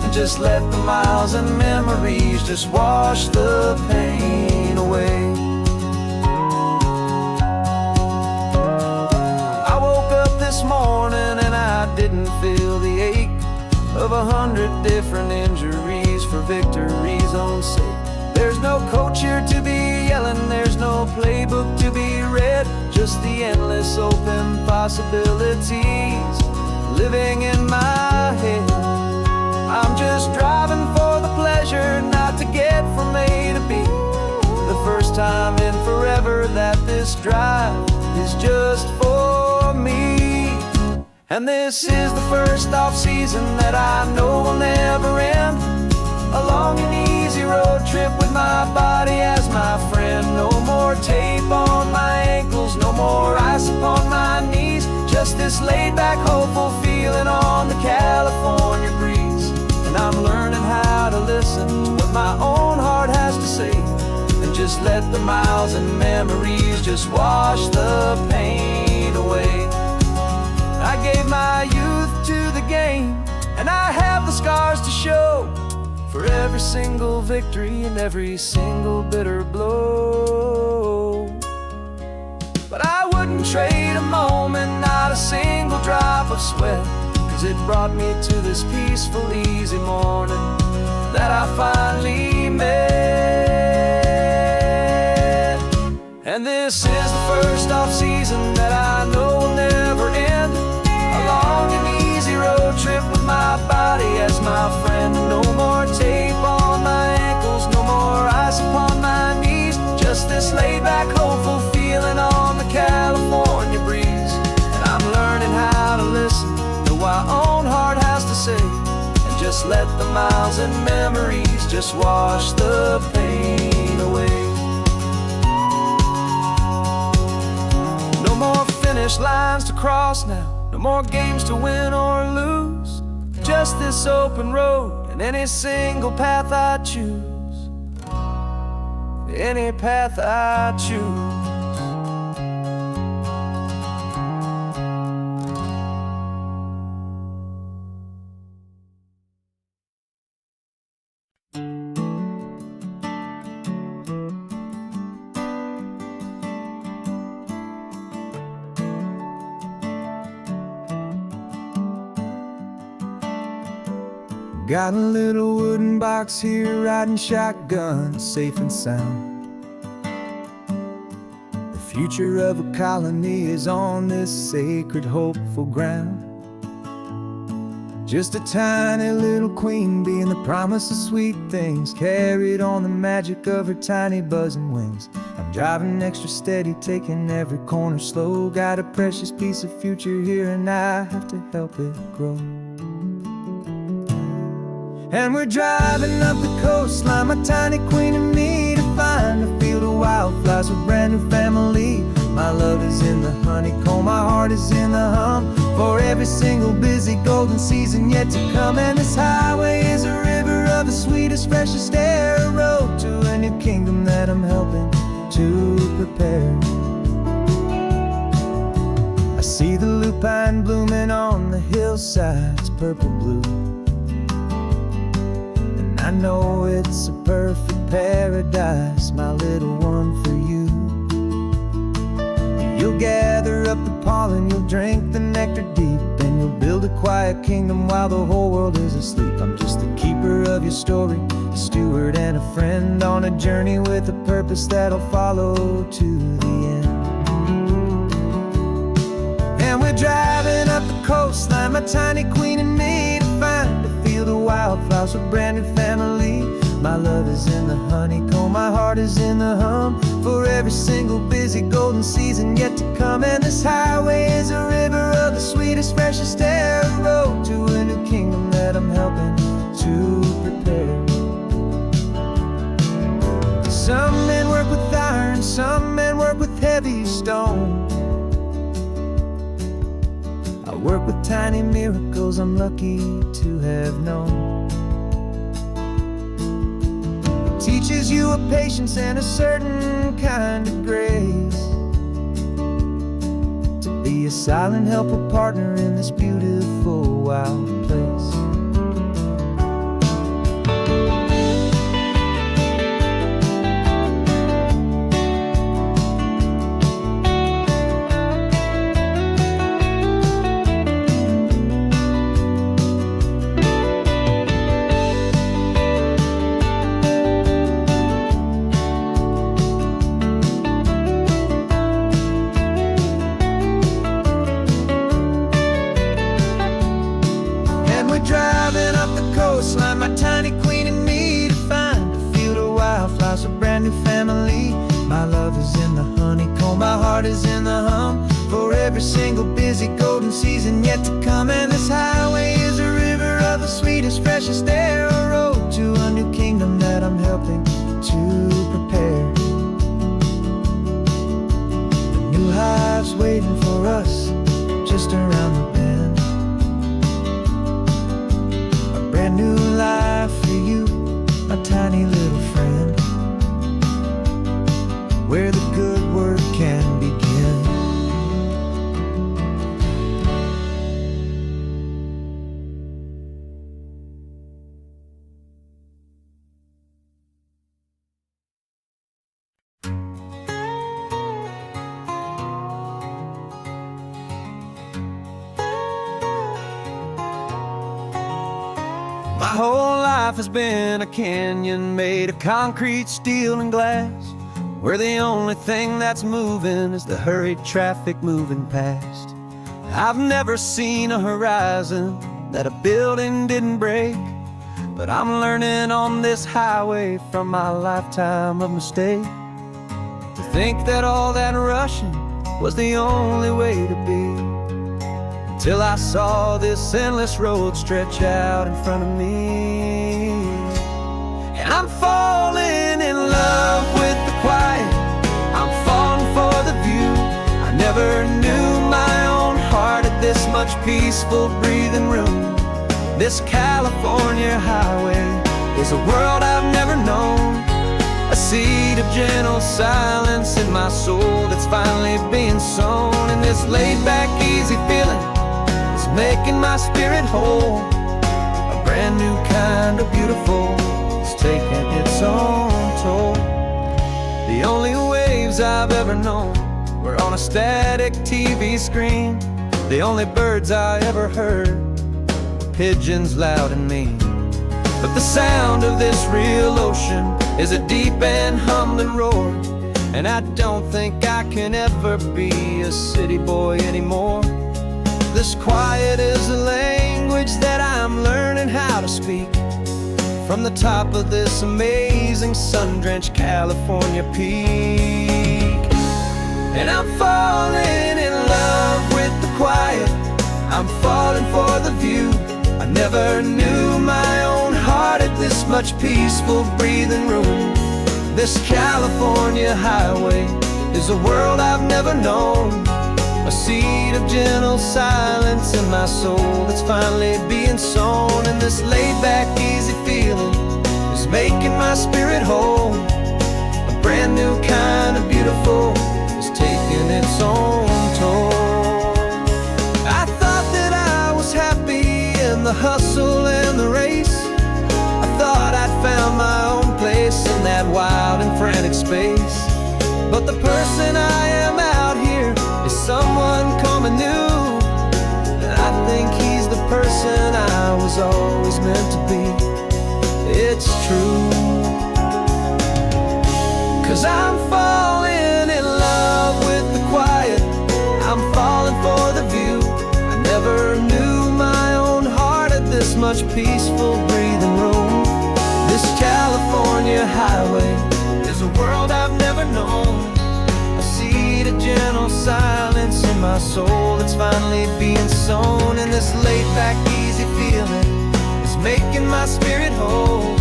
and just let the miles and memories just wash the pain away. I woke up this morning and I didn't feel the ache of 100 different injuries for victory's own sake. There's no coach here to be yelling, there's no playbook to be read, just the endless open possibilities living in my head. I'm just driving for the pleasure, not to get from A to B. The first time in forever that this drive is just for me. And this is the first off-season that I know will never end, a long and easy road trip with my body as my friend. No more tape on my ankles, no more ice upon my knees, just this laid-back, hopeful feeling on the California breeze. And I'm learning how to listen to what my own heart has to say, and just let the miles and memories just wash the pain away. I gave my youth to the game, And I have the scars to show for every single victory and every single bitter blow. But I wouldn't trade a moment, not a single drop of sweat, 'cause it brought me to this peaceful, easy morning that I finally met. And this is the first off-season that I know will never end. A long and easy road trip with my body as my friend. No more tape on my ankles, no more ice upon my knees. Just this laid-back, hopeful feeling on the California breeze. And I'm learning how to listen to what my own heart has to say, and just let the miles and memories just wash the pain away. No more finish lines to cross now, no more games to win or lose. Just this open road and any single path I choose. Any path I choose. Got a little wooden box here, riding shotgun, safe and sound. The future of a colony is on this sacred, hopeful ground. Just a tiny little queen bee and the promise of sweet things, carried on the magic of her tiny buzzing wings. I'm driving extra steady, taking every corner slow. Got a precious piece of future here and I have to help it grow. And we're driving up the coastline, my tiny queen and me, to find a field of wildflowers with brand new family. My love is in the honeycomb, my heart is in the hum, for every single busy golden season yet to come. And this highway is a river of the sweetest, freshest air, a road to a new kingdom that I'm helping to prepare. I see the lupine blooming on the hillsides, purple blue. I know it's a perfect paradise, my little one, for you. You'll gather up the pollen, you'll drink the nectar deep, and you'll build a quiet kingdom while the whole world is asleep. I'm just the keeper of your story, a steward and a friend, on a journey with a purpose that'll follow to the end. And we're driving up the coastline, my tiny queen and me, to find a field of wildflowers with brand new family. My love is in the honeycomb, my heart is in the hum, for every single busy golden season yet to come. And this highway is a river of the sweetest, freshest air, a road to a new kingdom that I'm helping to prepare. Some men work with iron, some men work with heavy stone. I work with tiny miracles I'm lucky to have known. It teaches you a patience and a certain kind of grace, to be a silent, helpful partner in this beautiful, wild place. Driving up the coastline, my tiny queen and me, to find a field of wildflowers, a brand new family. My love is in the honeycomb, my heart is in the hum, for every single busy golden season yet to come. And this highway is a river of the sweetest, freshest air, a road to a new kingdom that I'm helping to prepare. A new hive's waiting for us just around the bend, brand new life for you, my tiny little friend, where the good work can begin. whole life has been a canyon made of concrete, steel, and glass, where the only thing that's moving is the hurried traffic moving past. I've never seen a horizon that a building didn't break, but I'm learning on this highway from my lifetime of mistake to think that all that rushing was the only way to be, until I saw this endless road stretch out in front of me. And I'm falling in love with the quiet, I'm falling for the view. I never knew my own heart had this much peaceful breathing room. This California highway is a world I've never known, a seed of gentle silence in my soul that's finally being sown. And this laid-back, easy feeling is making my spirit whole. A brand new kind of beautiful is taking its own toll. The only waves I've ever known were on a static TV screen. The only birds I ever heard were pigeons loud and mean. But the sound of this real ocean is a deep and humbling roar, and I don't think I can ever be a city boy anymore. This quiet is a language that I'm learning how to speak from the top of this amazing sun-drenched California peak. And I'm falling in love with the quiet, I'm falling for the view. I never knew my own heart had this much peaceful breathing room. This California highway is a world I've never known, a seed of gentle silence in my soul that's finally being sown. And this laid-back, easy feeling is making my spirit whole. A brand new kind of beautiful is taking its own toll. I thought that I was happy in the hustle and the race. I thought I'd found my own place in that wild and frantic space. But the person I am out here is someone coming new, and I think he's the person I was always meant to be. It's true, 'cause I'm falling in love with the quiet, I'm falling for the view. I never knew my own heart had this much peaceful breathing room. This California highway is a world I've never known, a seed of gentle silence in my soul that's finally being sown. And this laid-back, easy feeling is making my spirit whole.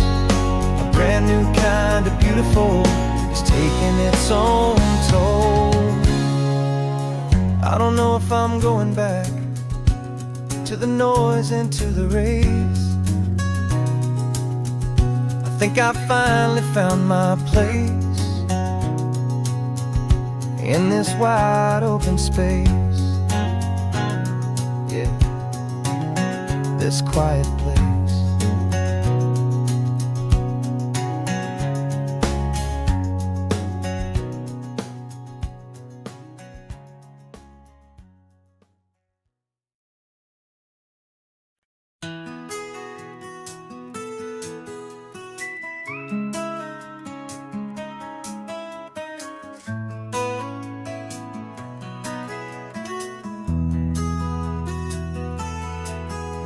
A brand new kind of beautiful is taking its own toll. I don't know if I'm going back to the noise and to the race. I think I finally found my place in this wide open space. Yeah, this quiet place.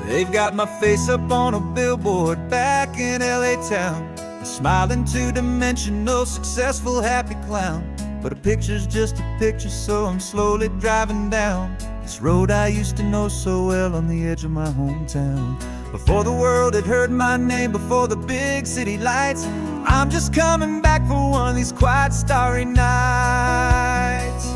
They've got my face up on a billboard back in LA town, a smiling two-dimensional, successful, happy clown. But a picture's just a picture, so I'm slowly driving down this road I used to know so well on the edge of my hometown. Before the world had heard my name, before the big city lights, I'm just coming back for one of these quiet, starry nights.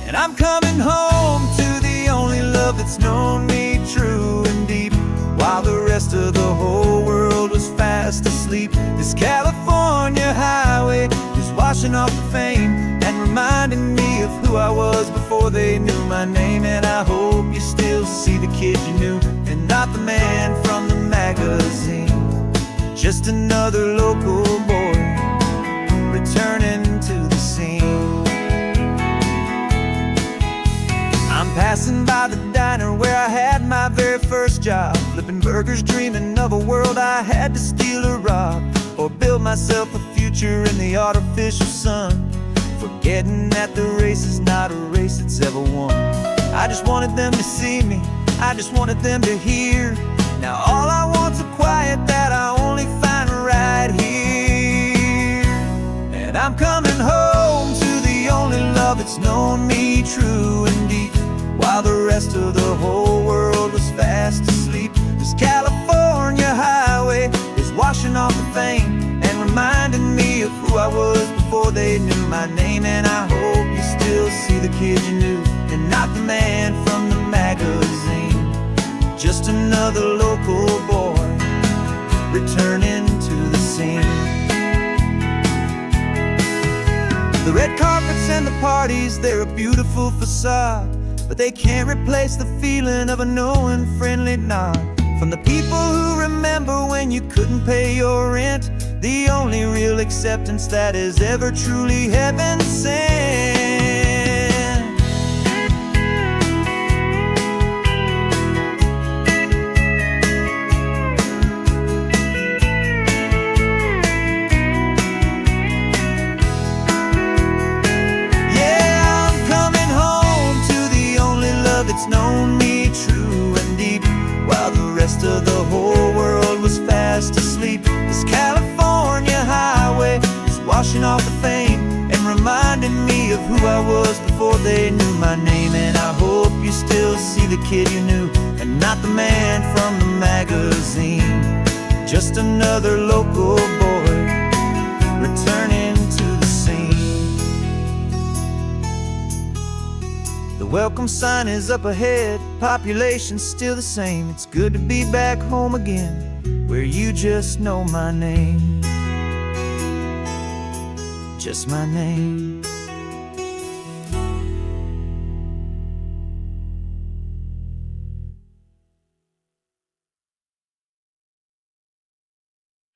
And I'm coming home to the only love that's known me true and deep, while the rest of the whole world was fast asleep. This California highway is washing off the fame and reminding me of who I was before they knew my name. And I hope you still see the kid you knew, and not the man from the magazine. Just another local boy returning to the scene. I'm passing passing by the diner where I had my very first job, flipping burgers, dreaming of a world I had to steal or rob, or build myself a future in the artificial sun, forgetting that the race is not a race that's ever won. I just wanted them to see me, I just wanted them to hear. Now all I want's a quiet that I only find right here. And I'm coming home to the only love that's known me true and deep, while the rest of the whole world was fast asleep. This California highway is washing off the fame and reminding me of who I was before they knew my name. And I hope you still see the kid you knew, and not the man from the magazine. Just another local boy returning to the scene. The red carpets and the parties, they're a beautiful facade, but they can't replace the feeling of a knowing, friendly nod from the people who remember when you couldn't pay your rent. The only real acceptance that is ever truly heaven sent. It's known me true and deep, while the rest of the whole world was fast asleep. This California highway is washing off the fame and reminding me of who I was before they knew my name. And I hope you still see the kid you knew, and not the man from the magazine. Just another local boy returning to the scene. The welcome sign is up ahead, population's still the same. It's good to be back home again, where you just know my name. Just my name.